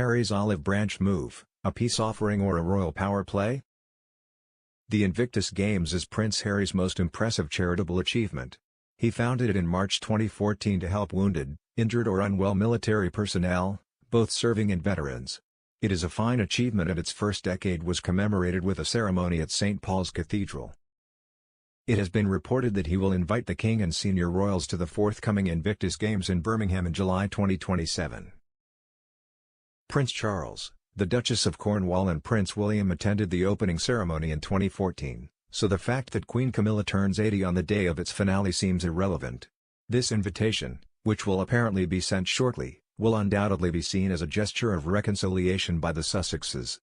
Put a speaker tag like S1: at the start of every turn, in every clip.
S1: Harry's olive branch move, a peace offering or a royal power play? The Invictus Games is Prince Harry's most impressive charitable achievement. He founded it in March 2014 to help wounded, injured or unwell military personnel, both serving and veterans. It is a fine achievement and its first decade was commemorated with a ceremony at St. Paul's Cathedral. It has been reported that he will invite the King and senior royals to the forthcoming Invictus Games in Birmingham in July 2027. Prince Charles, the Duchess of Cornwall and Prince William attended the opening ceremony in 2014, so the fact that Queen Camilla turns 80 on the day of its finale seems irrelevant. This invitation, which will apparently be sent shortly, will undoubtedly be seen as a gesture of reconciliation by the Sussexes.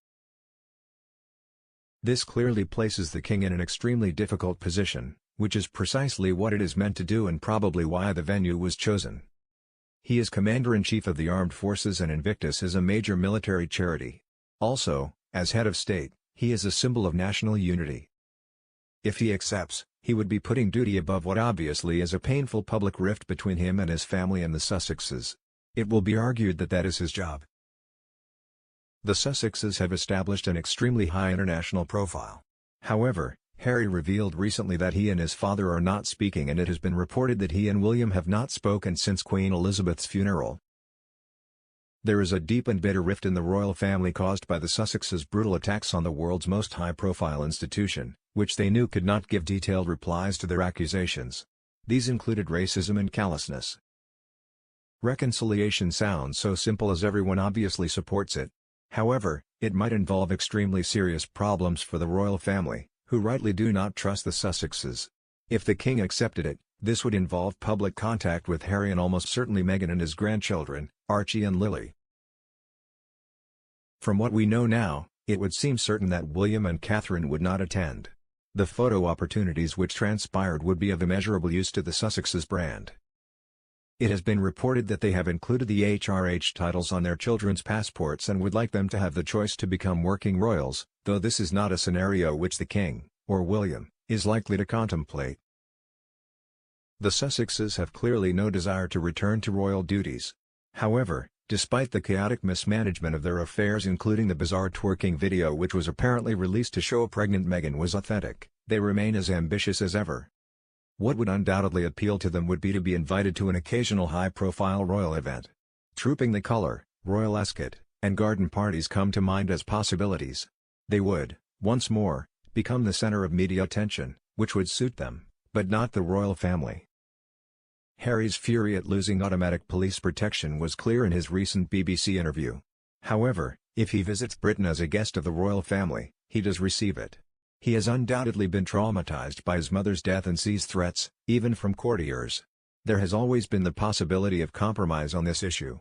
S1: This clearly places the King in an extremely difficult position, which is precisely what it is meant to do and probably why the venue was chosen. He is Commander-in-Chief of the Armed Forces and Invictus is a major military charity. Also, as head of state, he is a symbol of national unity. If he accepts, he would be putting duty above what obviously is a painful public rift between him and his family and the Sussexes. It will be argued that that is his job. The Sussexes have established an extremely high international profile. However, Harry revealed recently that he and his father are not speaking and it has been reported that he and William have not spoken since Queen Elizabeth's funeral. There is a deep and bitter rift in the royal family caused by the Sussexes' brutal attacks on the world's most high-profile institution, which they knew could not give detailed replies to their accusations. These included racism and callousness. Reconciliation sounds so simple as everyone obviously supports it. However, it might involve extremely serious problems for the royal family, who rightly do not trust the Sussexes. If the King accepted it, this would involve public contact with Harry and almost certainly Meghan and his grandchildren, Archie and Lily. From what we know now, it would seem certain that William and Catherine would not attend. The photo opportunities which transpired would be of immeasurable use to the Sussexes brand. It has been reported that they have included the HRH titles on their children's passports and would like them to have the choice to become working royals, though this is not a scenario which the King, or William, is likely to contemplate. The Sussexes have clearly no desire to return to royal duties. However, despite the chaotic mismanagement of their affairs including the bizarre twerking video which was apparently released to show pregnant Meghan was authentic, they remain as ambitious as ever. What would undoubtedly appeal to them would be to be invited to an occasional high-profile royal event. Trooping the colour, royal escort, and garden parties come to mind as possibilities. They would, once more, become the centre of media attention, which would suit them, but not the royal family. Harry's fury at losing automatic police protection was clear in his recent BBC interview. However, if he visits Britain as a guest of the royal family, he does receive it. He has undoubtedly been traumatized by his mother's death and sees threats, even from courtiers. There has always been the possibility of compromise on this issue.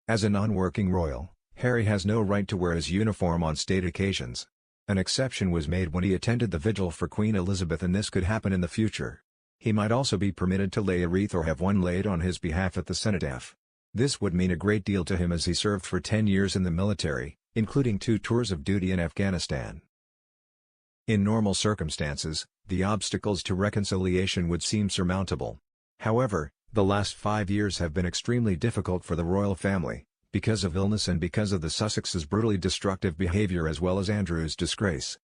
S1: As a non-working royal, Harry has no right to wear his uniform on state occasions. An exception was made when he attended the vigil for Queen Elizabeth and this could happen in the future. He might also be permitted to lay a wreath or have one laid on his behalf at the cenotaph. This would mean a great deal to him as he served for 10 years in the military, including 2 tours of duty in Afghanistan. In normal circumstances, the obstacles to reconciliation would seem surmountable. However, the last 5 years have been extremely difficult for the royal family, because of illness and because of the Sussexes' brutally destructive behavior as well as Andrew's disgrace.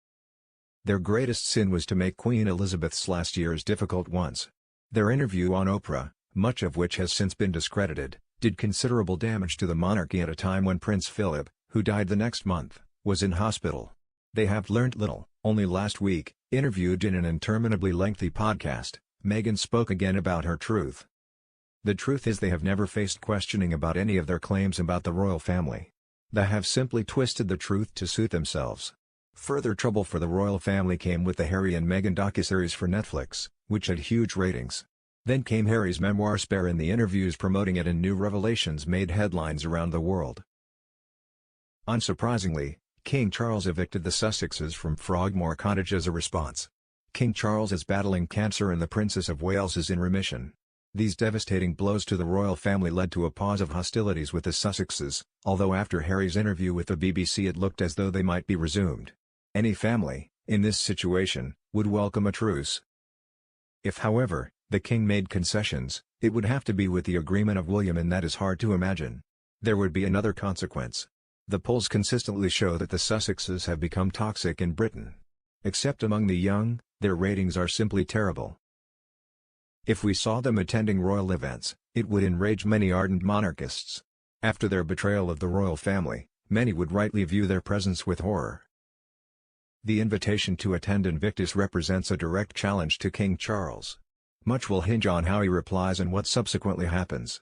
S1: Their greatest sin was to make Queen Elizabeth's last years difficult ones. Their interview on Oprah, much of which has since been discredited, did considerable damage to the monarchy at a time when Prince Philip, who died the next month, was in hospital. They have learnt little. Only last week, interviewed in an interminably lengthy podcast, Meghan spoke again about her truth. The truth is they have never faced questioning about any of their claims about the royal family. They have simply twisted the truth to suit themselves. Further trouble for the royal family came with the Harry and Meghan docuseries for Netflix, which had huge ratings. Then came Harry's memoir Spare and the interviews promoting it and new revelations made headlines around the world. Unsurprisingly, King Charles evicted the Sussexes from Frogmore Cottage as a response. King Charles is battling cancer and the Princess of Wales is in remission. These devastating blows to the royal family led to a pause of hostilities with the Sussexes, although after Harry's interview with the BBC it looked as though they might be resumed. Any family, in this situation, would welcome a truce. If however, the King made concessions, it would have to be with the agreement of William and that is hard to imagine. There would be another consequence. The polls consistently show that the Sussexes have become toxic in Britain. Except among the young, their ratings are simply terrible. If we saw them attending royal events, it would enrage many ardent monarchists. After their betrayal of the royal family, many would rightly view their presence with horror. The invitation to attend Invictus represents a direct challenge to King Charles. Much will hinge on how he replies and what subsequently happens.